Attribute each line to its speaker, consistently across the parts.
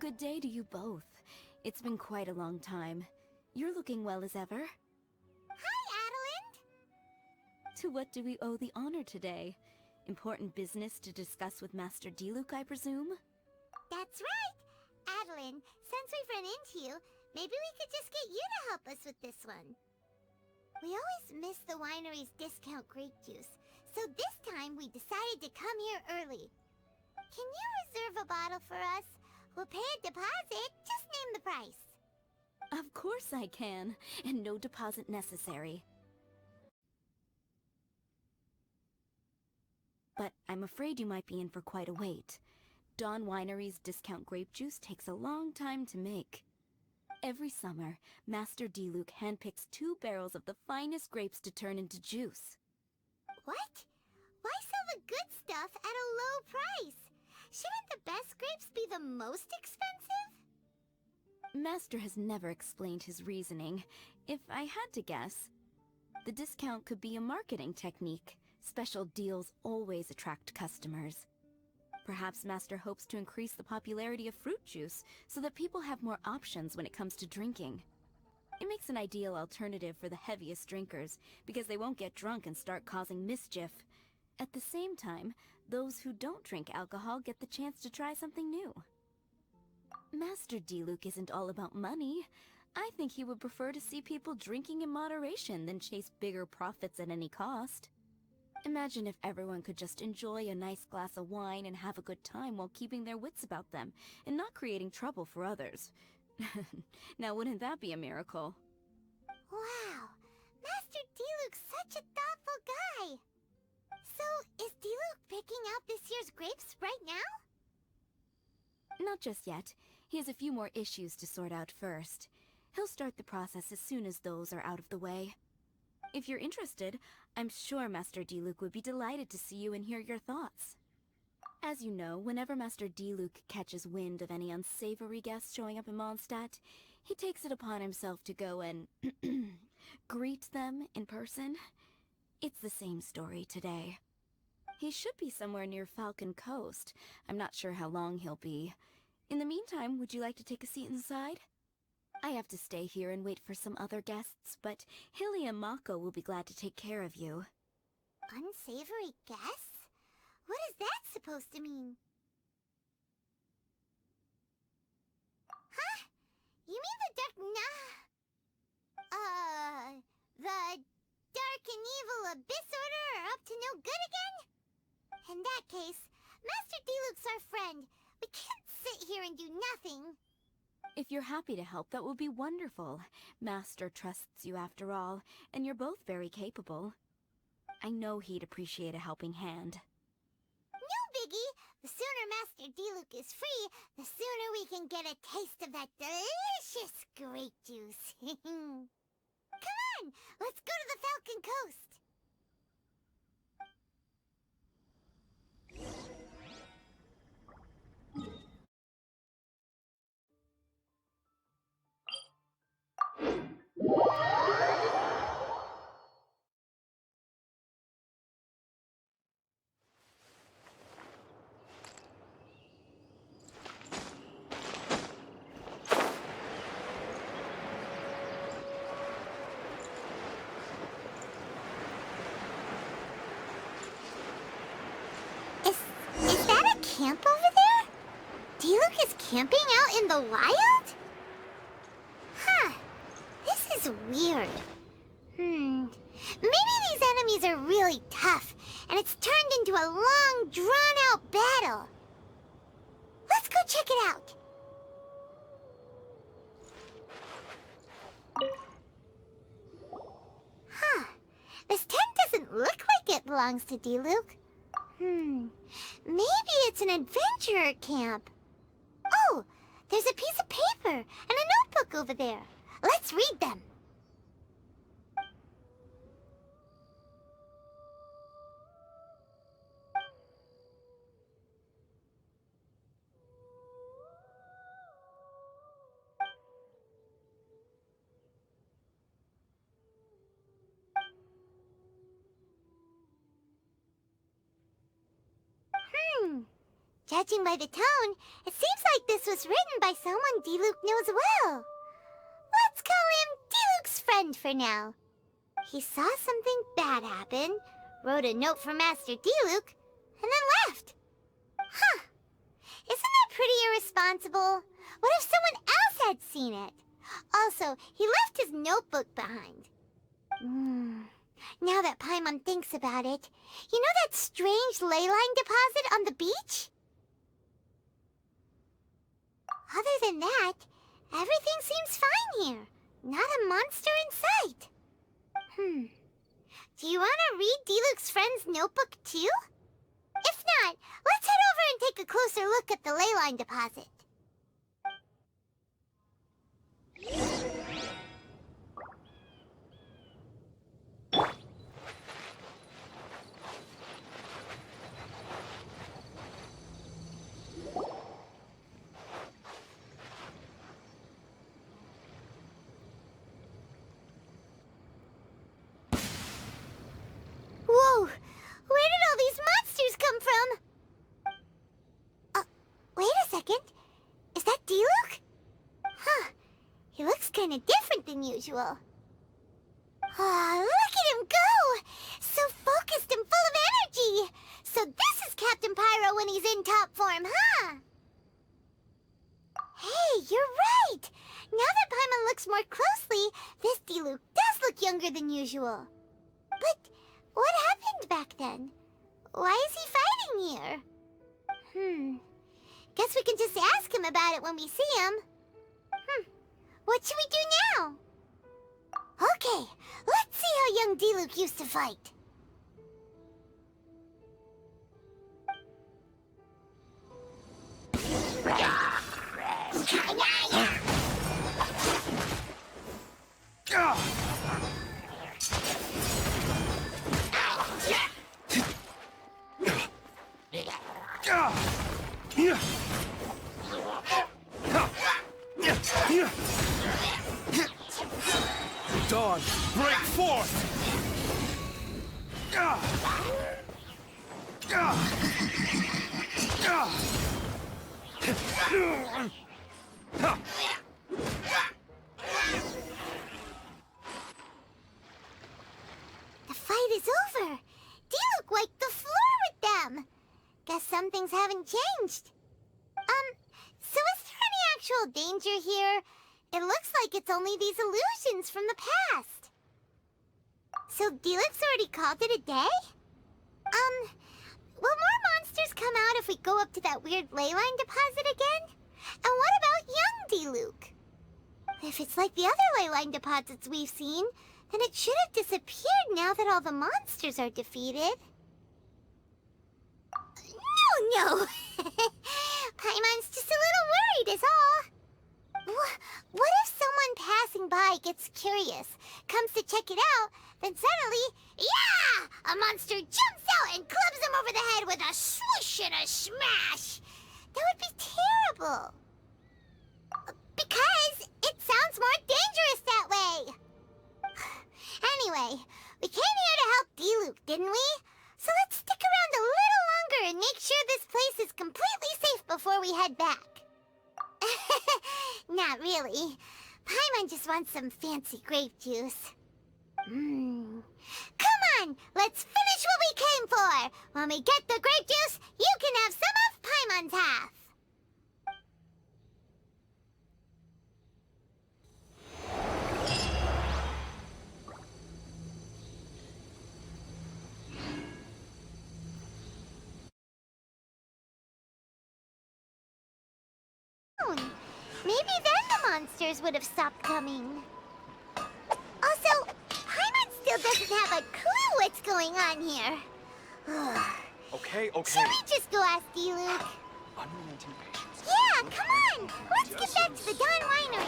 Speaker 1: Good day to you both. It's been quite a long time. You're looking well as ever.
Speaker 2: Hi, Adeline!
Speaker 1: To what do we owe the honor today? Important business to discuss with Master Diluc, I presume?
Speaker 2: That's right! Adeline, since we've run into you, maybe we could just get you to help us with this one. We always miss the winery's discount grape juice, so this time we decided to come here early. Can you reserve a bottle for us? We'll pay a deposit, just name the price.
Speaker 1: Of course I can, and no deposit necessary. But I'm afraid you might be in for quite a wait. Dawn Winery's discount grape juice takes a long time to make. Every summer, Master Diluc handpicks 2 barrels of the finest grapes to turn into juice.
Speaker 2: What? Why sell the good stuff at a low price? Shouldn't the best grapes be the most expensive?
Speaker 1: Master has never explained his reasoning. If I had to guess, the discount could be a marketing technique. Special deals always attract customers. Perhaps Master hopes to increase the popularity of fruit juice so that people have more options when it comes to drinking. It makes an ideal alternative for the heaviest drinkers because they won't get drunk and start causing mischief. At the same time, those who don't drink alcohol get the chance to try something new. Master Diluc isn't all about money. I think he would prefer to see people drinking in moderation than chase bigger profits at any cost. Imagine if everyone could just enjoy a nice glass of wine and have a good time while keeping their wits about them and not creating trouble for others. Now wouldn't that be a miracle?
Speaker 2: Wow, Master Diluc's such a thoughtful guy. So, is Diluc picking out this year's grapes right now?
Speaker 1: Not just yet. He has a few more issues to sort out first. He'll start the process as soon as those are out of the way. If you're interested, I'm sure Master Diluc would be delighted to see you and hear your thoughts. As you know, whenever Master Diluc catches wind of any unsavory guests showing up in Mondstadt, he takes it upon himself to go and greet them in person. It's the same story today. He should be somewhere near Falcon Coast. I'm not sure how long he'll be. In the meantime, would you like to take a seat inside? I have to stay here and wait for some other guests, but Hilly and Mako will be glad to take care of you.
Speaker 2: Unsavory guests? What is that supposed to mean? Huh? You mean the Dark and Evil Abyss Order are up to no good again? In that case, Master Diluc's our friend. We can't sit here and do nothing.
Speaker 1: If you're happy to help, that would be wonderful. Master trusts you after all, and you're both very capable. I know he'd appreciate a helping hand.
Speaker 2: No biggie! The sooner Master Diluc is free, the sooner we can get a taste of that delicious grape juice. Come on, let's go to the Falcon Coast. Is that a camp over there? Diluc is camping out in the wild? Huh. This is weird. Maybe these enemies are really tough, and it's turned into a long, drawn-out battle. Let's go check it out. Huh. This tent doesn't look like it belongs to Diluc. Maybe it's an adventurer camp. Oh, there's a piece of paper and a notebook over there. Let's read them. Judging by the tone, it seems like this was written by someone Diluc knows well. Let's call him Diluc's friend for now. He saw something bad happen, wrote a note for Master Diluc, and then left. Huh. Isn't that pretty irresponsible? What if someone else had seen it? Also, he left his notebook behind. Now that Paimon thinks about it, you know that strange ley line deposit on the beach? Other than that, everything seems fine here. Not a monster in sight. Do you want to read Diluc's friend's notebook too? If not, let's head over and take a closer look at the ley line deposit. Whoa! Where did all these monsters come from? Wait a second. Is that Diluc? Huh. He looks kinda different than usual. Look at him go! So focused and full of energy! So this is Captain Pyro when he's in top form, huh? Hey, you're right! Now that Paimon looks more closely, this Diluc does look younger than usual. But what happened back then? Why is he fighting here? Guess we can just ask him about it when we see him. What should we do now? Okay, let's see how young Diluc used to fight.
Speaker 3: Dawn, break forth!
Speaker 2: The fight is over. Diluc wiped the floor with them. Guess some things haven't changed. So is there any actual danger here? It looks like it's only these illusions from the past. So Diluc's already called it a day? Will more monsters come out if we go up to that weird ley line deposit again? And what about young Diluc? If it's like the other ley line deposits we've seen, then it should have disappeared now that all the monsters are defeated. No! Paimon's just a little worried is all. What if someone passing by gets curious, comes to check it out, then suddenly, yeah! A monster jumps out and clubs him over the head with a swoosh and a smash! That would be terrible. Because it sounds more dangerous that way. Anyway, we came here to help Diluc, didn't we? So let's stick around a little longer and make sure this place is completely safe before we head back. Not really. Paimon just wants some fancy grape juice. Come on, let's finish what we came for. When we get the grape juice, you can have some of Paimon's half. Maybe then the monsters would have stopped coming. Also, Paimon still doesn't have a clue what's going on here.
Speaker 3: Okay.
Speaker 2: Should we just go ask Diluc?
Speaker 3: Unrelenting patience.
Speaker 2: Yeah, come on! Let's get back to the Dawn Winery.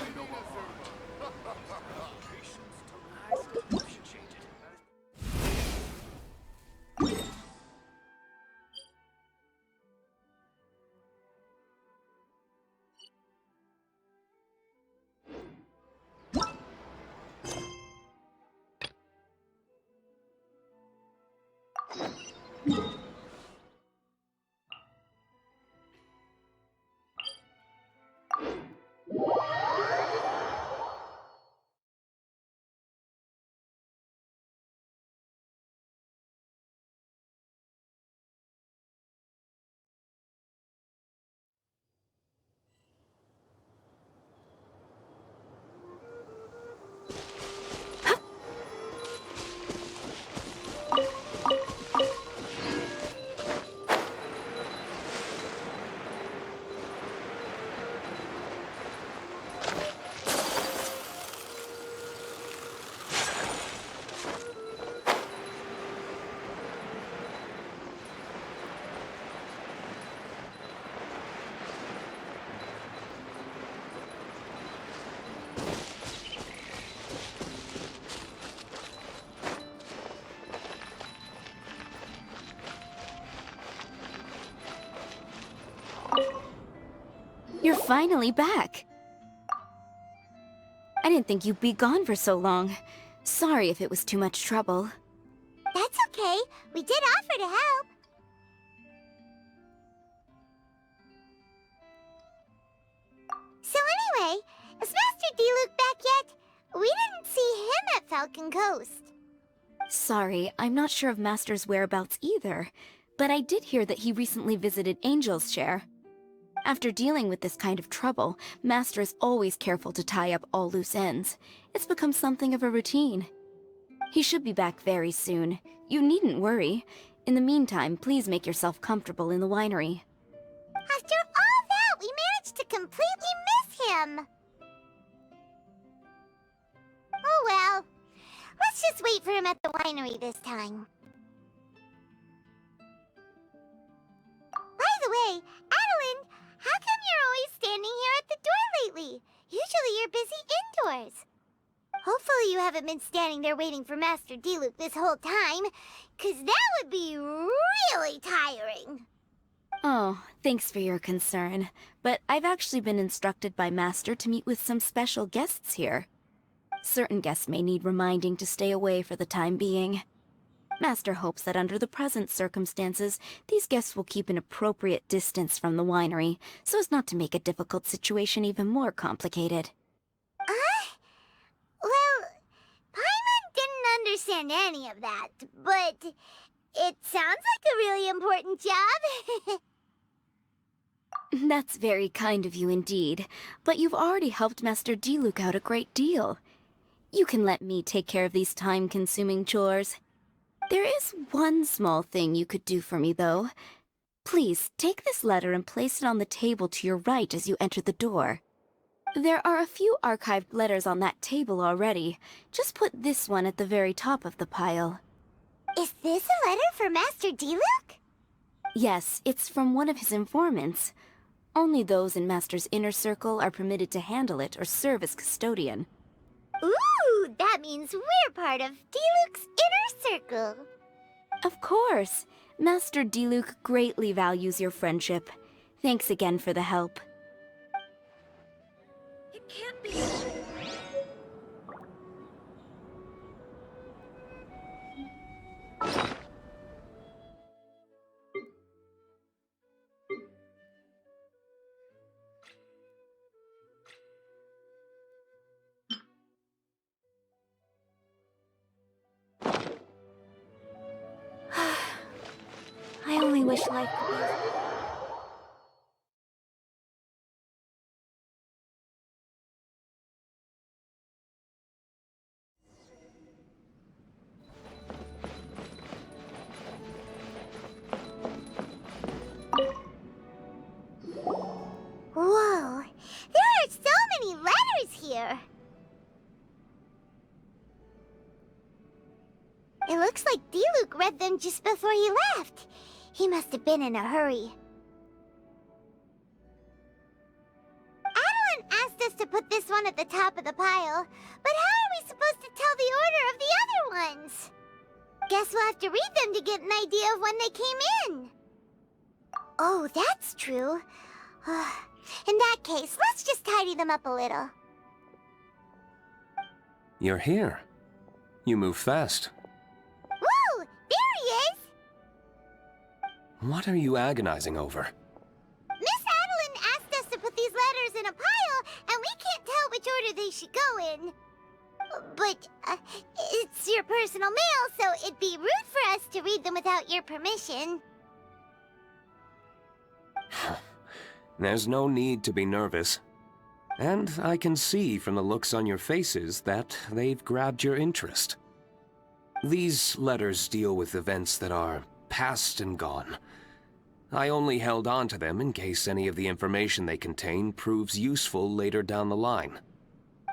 Speaker 1: You're finally back. I didn't think you'd be gone for so long. Sorry if it was too much trouble.
Speaker 2: That's okay. We did offer to help. So anyway, is Master Diluc back yet? We didn't see him at Falcon Coast.
Speaker 1: Sorry, I'm not sure of Master's whereabouts either, but I did hear that he recently visited Angel's Share. After dealing with this kind of trouble, Master is always careful to tie up all loose ends. It's become something of a routine. He should be back very soon. You needn't worry. In the meantime, please make yourself comfortable in the winery.
Speaker 2: After all that, we managed to completely miss him. Oh well. Let's just wait for him at the winery this time. By the way, Adeline, how come you're always standing here at the door lately? Usually you're busy indoors. Hopefully you haven't been standing there waiting for Master Diluc this whole time, 'cause that would be really tiring.
Speaker 1: Oh, thanks for your concern. But I've actually been instructed by Master to meet with some special guests here. Certain guests may need reminding to stay away for the time being. Master hopes that under the present circumstances, these guests will keep an appropriate distance from the winery, so as not to make a difficult situation even more complicated.
Speaker 2: Well, Paimon didn't understand any of that, but it sounds like a really important job.
Speaker 1: That's very kind of you indeed, but you've already helped Master Diluc out a great deal. You can let me take care of these time-consuming chores. There is one small thing you could do for me, though. Please, take this letter and place it on the table to your right as you enter the door. There are a few archived letters on that table already. Just put this one at the very top of the pile.
Speaker 2: Is this a letter for Master Diluc?
Speaker 1: Yes, it's from one of his informants. Only those in Master's inner circle are permitted to handle it or serve as custodian.
Speaker 2: Ooh, that means we're part of Diluc's inner circle.
Speaker 1: Of course. Master Diluc greatly values your friendship. Thanks again for the help.
Speaker 4: It can't be.
Speaker 1: I only wish life could be...
Speaker 2: Whoa, there are so many letters here. It looks like Diluc read them just before he left. He must have been in a hurry. Adeline asked us to put this one at the top of the pile, but how are we supposed to tell the order of the other ones? Guess we'll have to read them to get an idea of when they came in. Oh, that's true. In that case, let's just tidy them up a little.
Speaker 5: You're here. You move fast.
Speaker 2: Whoa! There he is!
Speaker 5: What are you agonizing over?
Speaker 2: Miss Adeline asked us to put these letters in a pile, and we can't tell which order they should go in. But, it's your personal mail, so it'd be rude for us to read them without your permission.
Speaker 5: There's no need to be nervous. And I can see from the looks on your faces that they've grabbed your interest. These letters deal with events that are past and gone. I only held on to them in case any of the information they contain proves useful later down the line.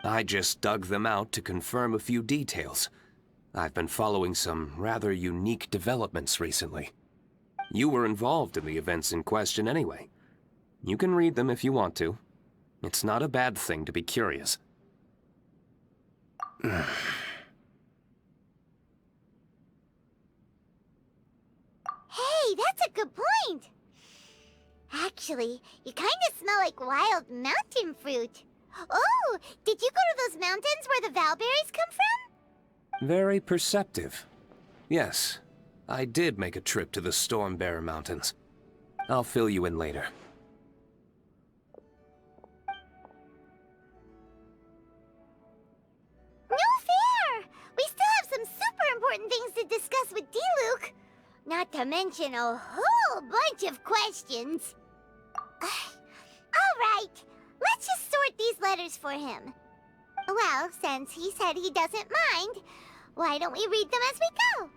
Speaker 5: I just dug them out to confirm a few details. I've been following some rather unique developments recently. You were involved in the events in question anyway. You can read them if you want to. It's not a bad thing to be curious.
Speaker 2: Hey, that's a good point. Actually, Actually, you kind of smell like wild mountain fruit. Oh, did you go to those mountains where the Valberries come from?
Speaker 5: Very perceptive. Yes, I did make a trip to the Stormbearer Mountains. I'll fill you in later.
Speaker 2: No fair! We still have some super important things to discuss with Diluc. Not to mention a whole bunch of questions. Alright, let's just sort these letters for him. Well, since he said he doesn't mind, why don't we read them as we go?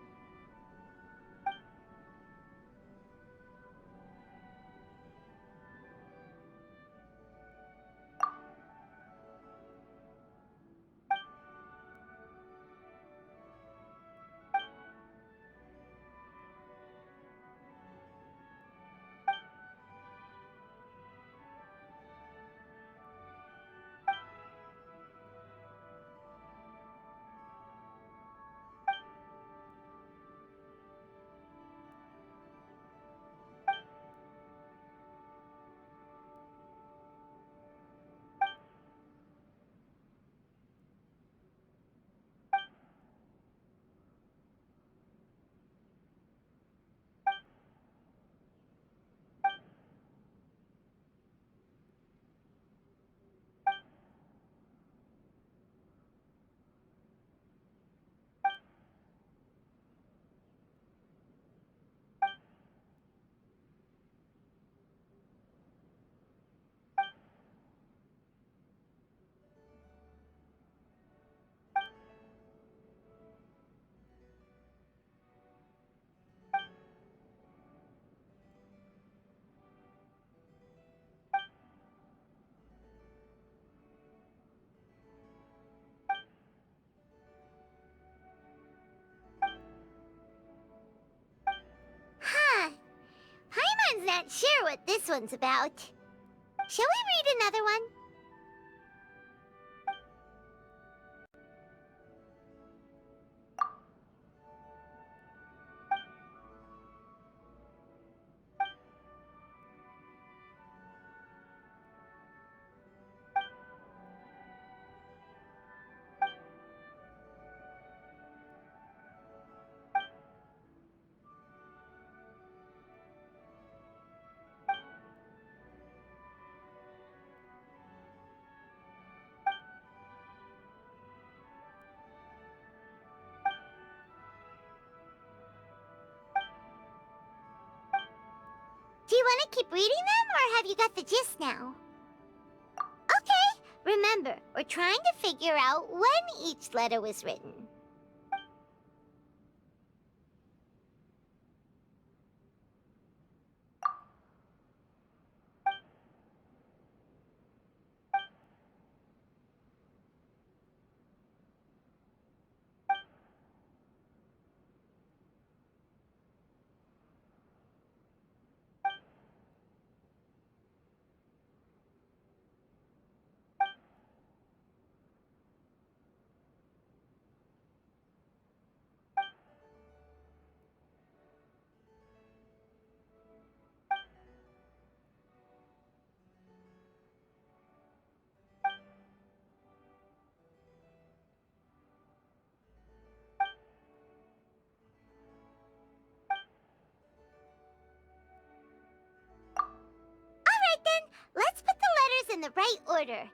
Speaker 2: Huh. Paimon's not sure what this one's about. Shall we read another one? Do you want to keep reading them, or have you got the gist now? Okay, remember, we're trying to figure out when each letter was written. Alright then, let's put the letters in the right order.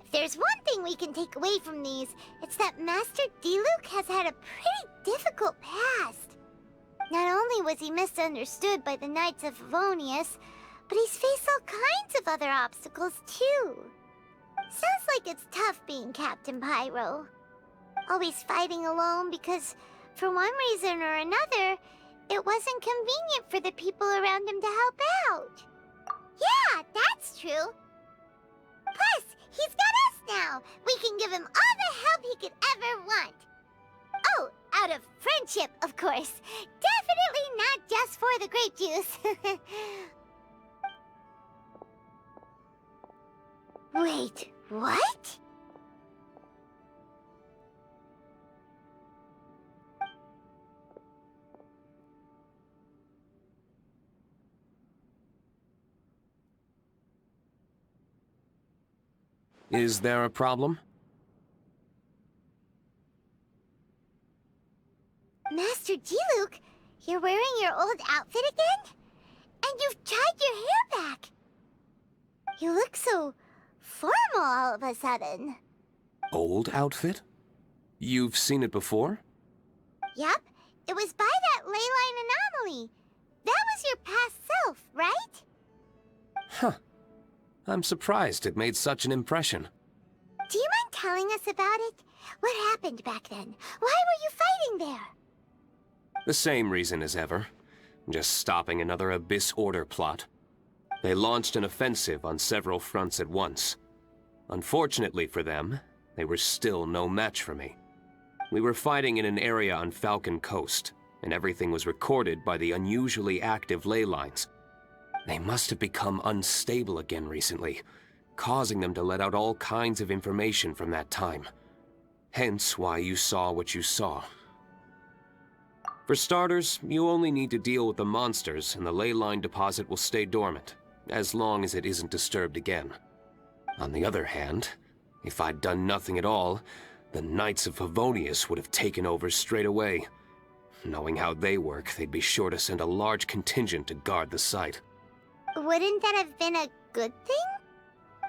Speaker 2: If there's one thing we can take away from these, it's that Master Diluc has had a pretty difficult past. Not only was he misunderstood by the Knights of Favonius, but he's faced all kinds of other obstacles too. Sounds like it's tough being Captain Pyro. Always fighting alone because, for one reason or another, it wasn't convenient for the people around him to help out. Yeah, that's true. Plus, he's got us now. We can give him all the help he could ever want. Oh, out of friendship, of course. Definitely not just for the grape juice. Wait, what?
Speaker 5: Is there a problem?
Speaker 2: Master Diluc, you're wearing your old outfit again? And you've tied your hair back. You look so formal all of a sudden.
Speaker 5: Old outfit? You've seen it before?
Speaker 2: Yep, it was by that ley line anomaly. That was your past self, right?
Speaker 5: Huh. I'm surprised it made such an impression.
Speaker 2: Do you mind telling us about it? What happened back then? Why were you fighting there?
Speaker 5: The same reason as ever. Just stopping another Abyss Order plot. They launched an offensive on several fronts at once. Unfortunately for them, they were still no match for me. We were fighting in an area on Falcon Coast, and everything was recorded by the unusually active ley lines. They must have become unstable again recently, causing them to let out all kinds of information from that time. Hence why you saw what you saw. For starters, you only need to deal with the monsters and the ley line deposit will stay dormant, as long as it isn't disturbed again. On the other hand, if I'd done nothing at all, the Knights of Favonius would have taken over straight away. Knowing how they work, they'd be sure to send a large contingent to guard the site.
Speaker 2: Wouldn't that have been a good thing?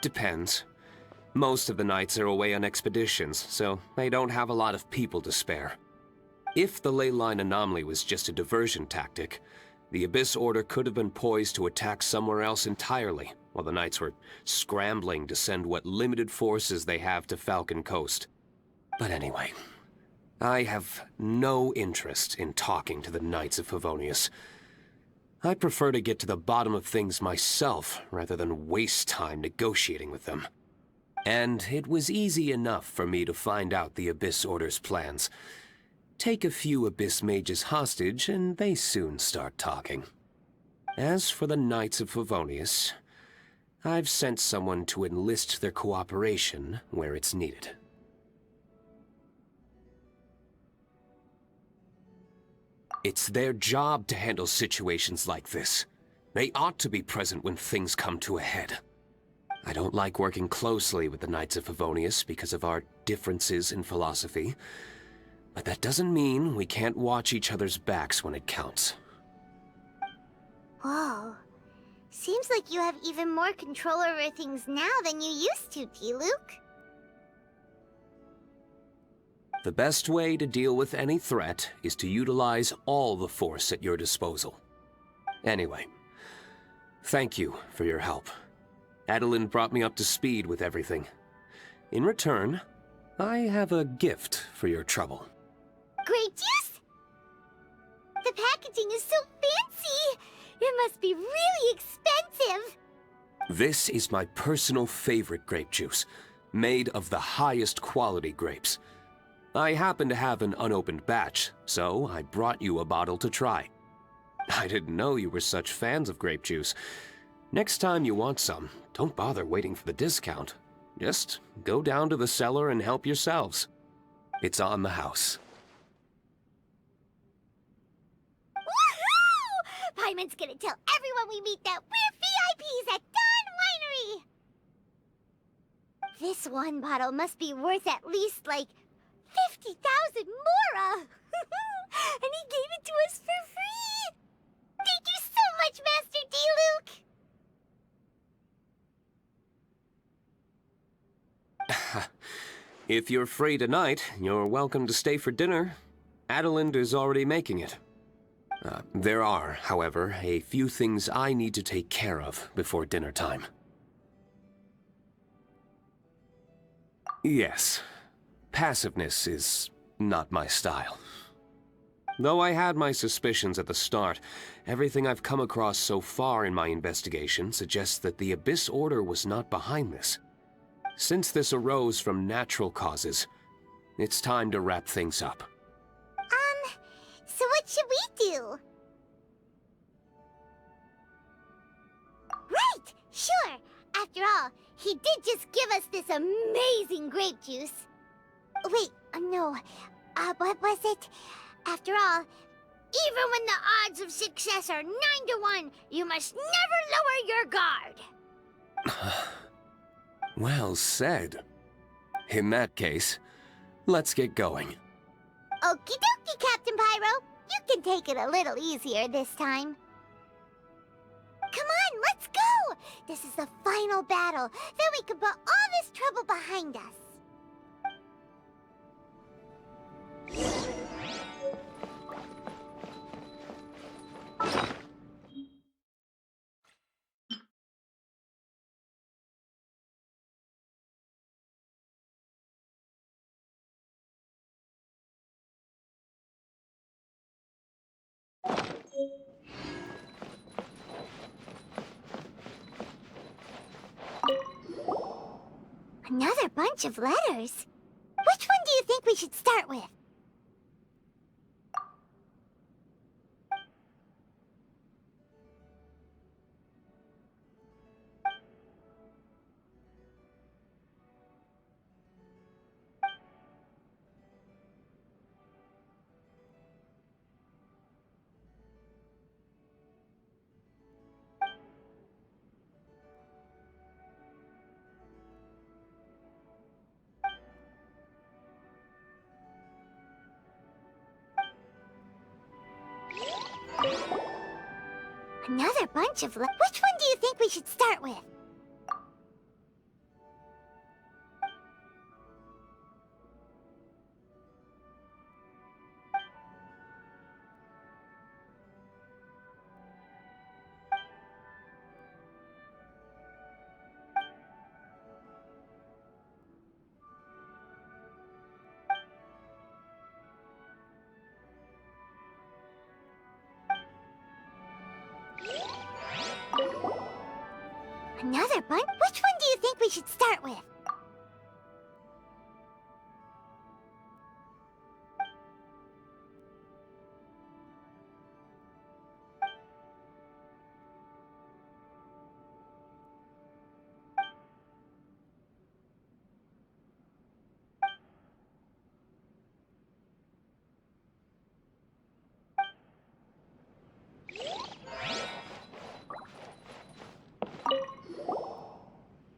Speaker 5: Depends. Most of the Knights are away on expeditions, so they don't have a lot of people to spare. If the ley line anomaly was just a diversion tactic, the Abyss Order could have been poised to attack somewhere else entirely, while the Knights were scrambling to send what limited forces they have to Falcon Coast. But anyway, I have no interest in talking to the Knights of Favonius. I prefer to get to the bottom of things myself, rather than waste time negotiating with them. And it was easy enough for me to find out the Abyss Order's plans. Take a few Abyss Mages hostage, and they soon start talking. As for the Knights of Favonius, I've sent someone to enlist their cooperation where it's needed. It's their job to handle situations like this. They ought to be present when things come to a head. I don't like working closely with the Knights of Favonius because of our differences in philosophy, but that doesn't mean we can't watch each other's backs when it counts.
Speaker 2: Whoa. Seems like you have even more control over things now than you used to, Diluc.
Speaker 5: The best way to deal with any threat is to utilize all the force at your disposal. Anyway, thank you for your help. Adeline brought me up to speed with everything. In return, I have a gift for your trouble.
Speaker 2: Grape juice? The packaging is so fancy! It must be really expensive!
Speaker 5: This is my personal favorite grape juice, made of the highest quality grapes. I happen to have an unopened batch, so I brought you a bottle to try. I didn't know you were such fans of grape juice. Next time you want some, don't bother waiting for the discount. Just go down to the cellar and help yourselves. It's on the house.
Speaker 2: Woohoo! Paimon's gonna tell everyone we meet that we're VIPs at Dawn Winery! This one bottle must be worth at least, like, 50,000 mora! And he gave it to us for free! Thank you so much, Master Diluc!
Speaker 5: If you're free tonight, you're welcome to stay for dinner. Adeline is already making it. There are, however, a few things I need to take care of before dinner time. Yes, passiveness is not my style. Though I had my suspicions at the start, everything I've come across so far in my investigation suggests that the Abyss Order was not behind this. Since this arose from natural causes, it's time to wrap things up.
Speaker 2: So what should we do? Right! Sure! After all, he did just give us this amazing grape juice. Wait, no. What was it? After all, even when the odds of success are 9 to 1, you must never lower your guard.
Speaker 5: Well said. In that case, let's get going.
Speaker 2: Okie dokie, Captain Pyro. You can take it a little easier this time. Come on, let's go! This is the final battle. Then we can put all this trouble behind us. Another bunch of letters? Which one do you think we should start with? Another bunch of letters. Which one do you think we should start with? Another bunch? Which one do you think we should start with?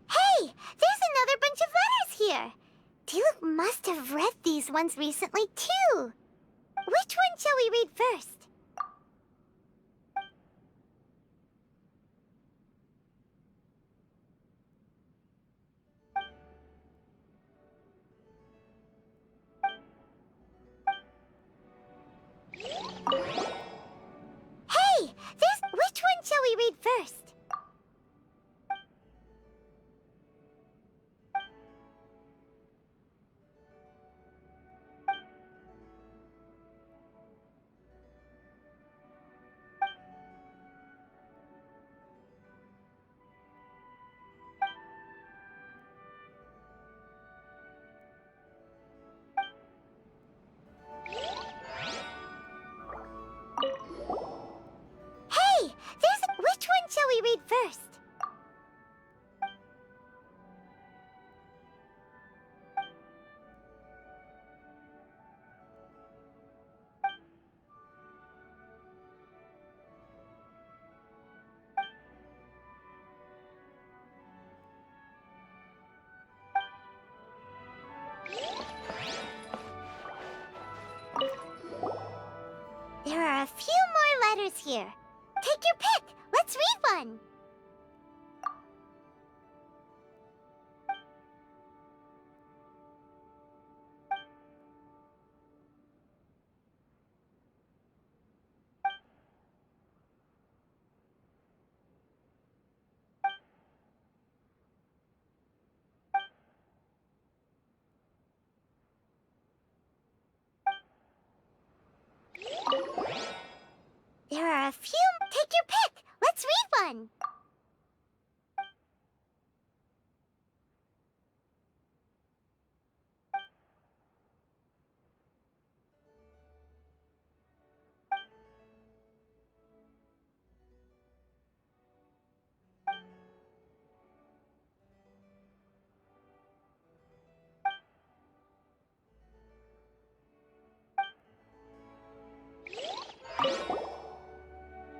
Speaker 2: Hey! There's another bunch of letters here! Diluc must have read these ones recently, too! Which one shall we read first? Hey! Which one shall we read first? Hey! Which one shall we read first? There are a few more letters here. Take your pick. Let's read one. There are a few. Take your pick. Let's read one.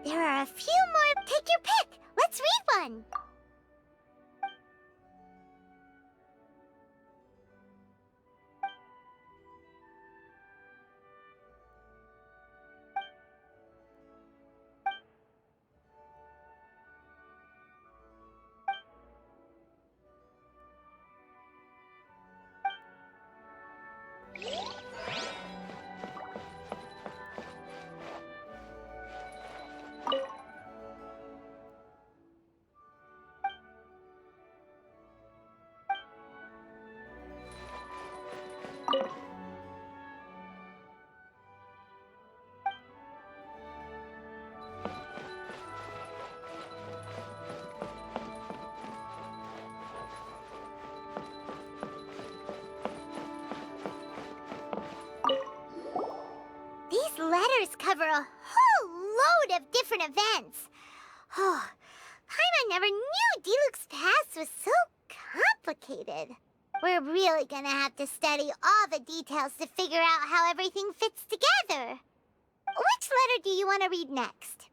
Speaker 2: There are a few more. Take your pick. Let's read one. These letters cover a whole load of different events. Oh, Paimon never knew Diluc's past was so complicated. We're really gonna have to study all the details to figure out how everything fits together. Which letter do you want to read next?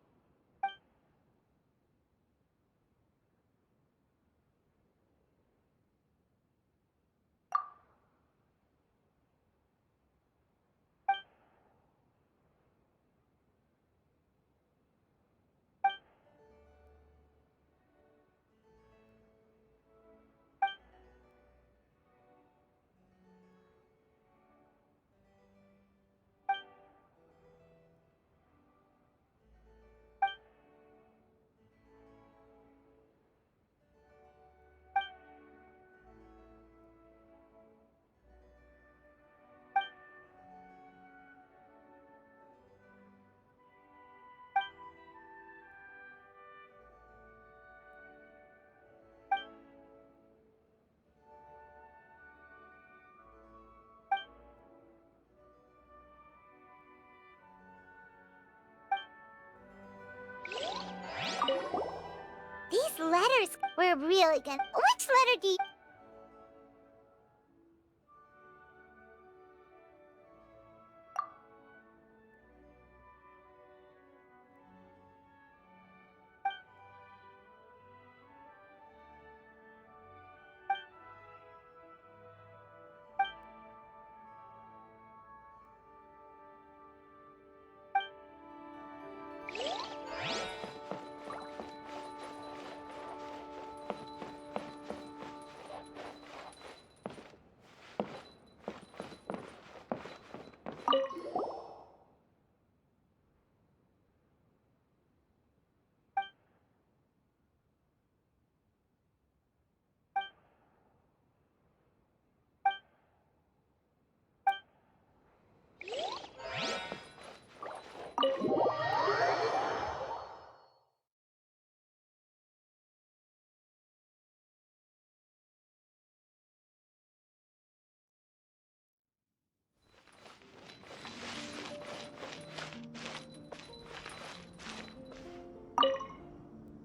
Speaker 2: These letters, we're really gonna... Which letter do you...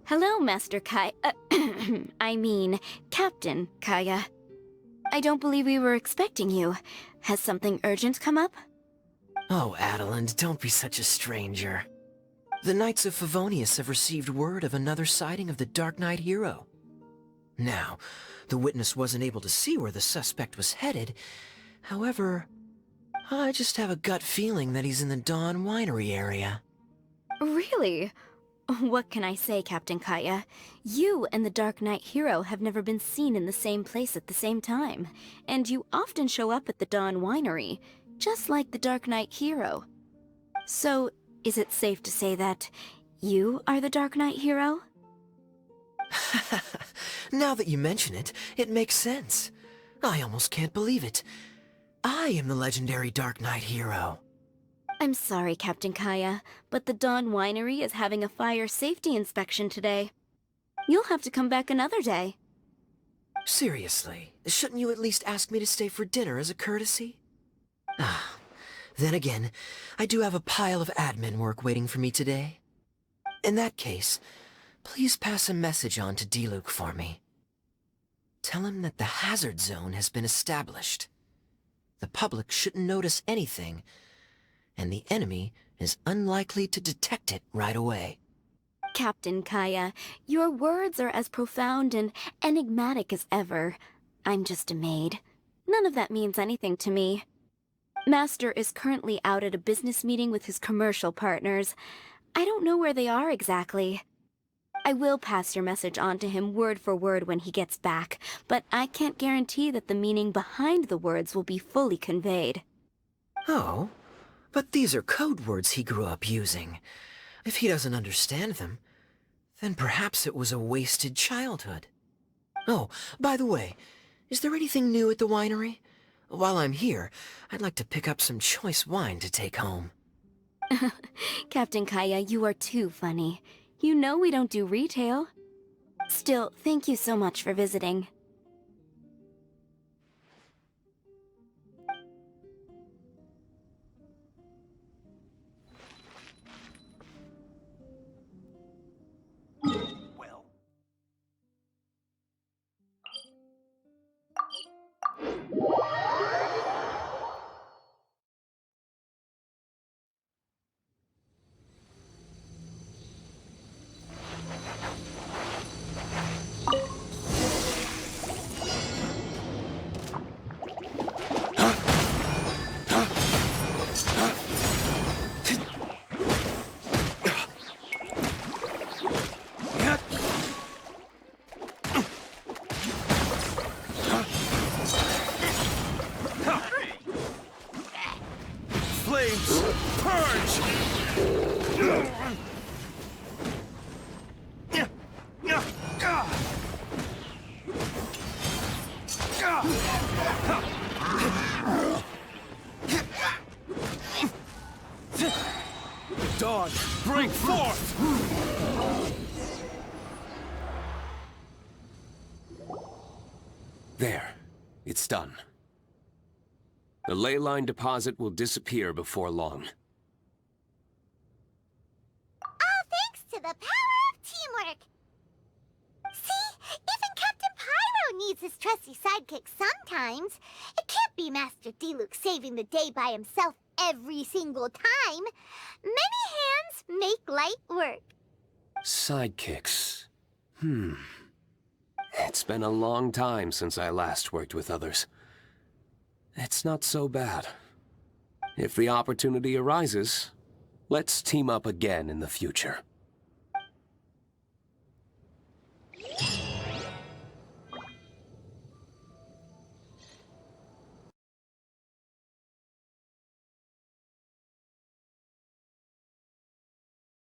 Speaker 1: Hello, Master Kai. I mean, Captain Kaya. I don't believe we were expecting you. Has something urgent come up?
Speaker 4: Oh, Adeline, don't be such a stranger. The Knights of Favonius have received word of another sighting of the Darknight hero. Now, the witness wasn't able to see where the suspect was headed. However, I just have a gut feeling that he's in the Dawn Winery area.
Speaker 1: Really? What can I say, Captain Kaya? You and the Darknight hero have never been seen in the same place at the same time, and you often show up at the Dawn Winery, just like the Darknight hero. So, is it safe to say that you are the Darknight hero?
Speaker 4: Now that you mention it, it makes sense. I almost can't believe it. I am the legendary Darknight hero.
Speaker 1: I'm sorry, Captain Kaya, but the Dawn Winery is having a fire safety inspection today. You'll have to come back another day.
Speaker 4: Seriously, shouldn't you at least ask me to stay for dinner as a courtesy? Ah, then again, I do have a pile of admin work waiting for me today. In that case, please pass a message on to Diluc for me. Tell him that the hazard zone has been established. The public shouldn't notice anything, and the enemy is unlikely to detect it right away.
Speaker 1: Captain Kaya, your words are as profound and enigmatic as ever. I'm just a maid. None of that means anything to me. Master is currently out at a business meeting with his commercial partners. I don't know where they are exactly. I will pass your message on to him word for word when he gets back, but I can't guarantee that the meaning behind the words will be fully conveyed.
Speaker 4: Oh? But these are code words he grew up using. If he doesn't understand them, then perhaps it was a wasted childhood. Oh, by the way, is there anything new at the winery? While I'm here, I'd like to pick up some choice wine to take home.
Speaker 1: Captain Kaya, you are too funny. You know we don't do retail. Still, thank you so much for visiting.
Speaker 3: Well. Flames, purge! Dawn, break forth!
Speaker 5: There. It's done. The ley line deposit will disappear before long.
Speaker 2: All thanks to the power of teamwork. See, even Captain Pyro needs his trusty sidekick sometimes. It can't be Master Diluc saving the day by himself every single time. Many hands make light work.
Speaker 5: Sidekicks. It's been a long time since I last worked with others. It's not so bad. If the opportunity arises, let's team up again in the future.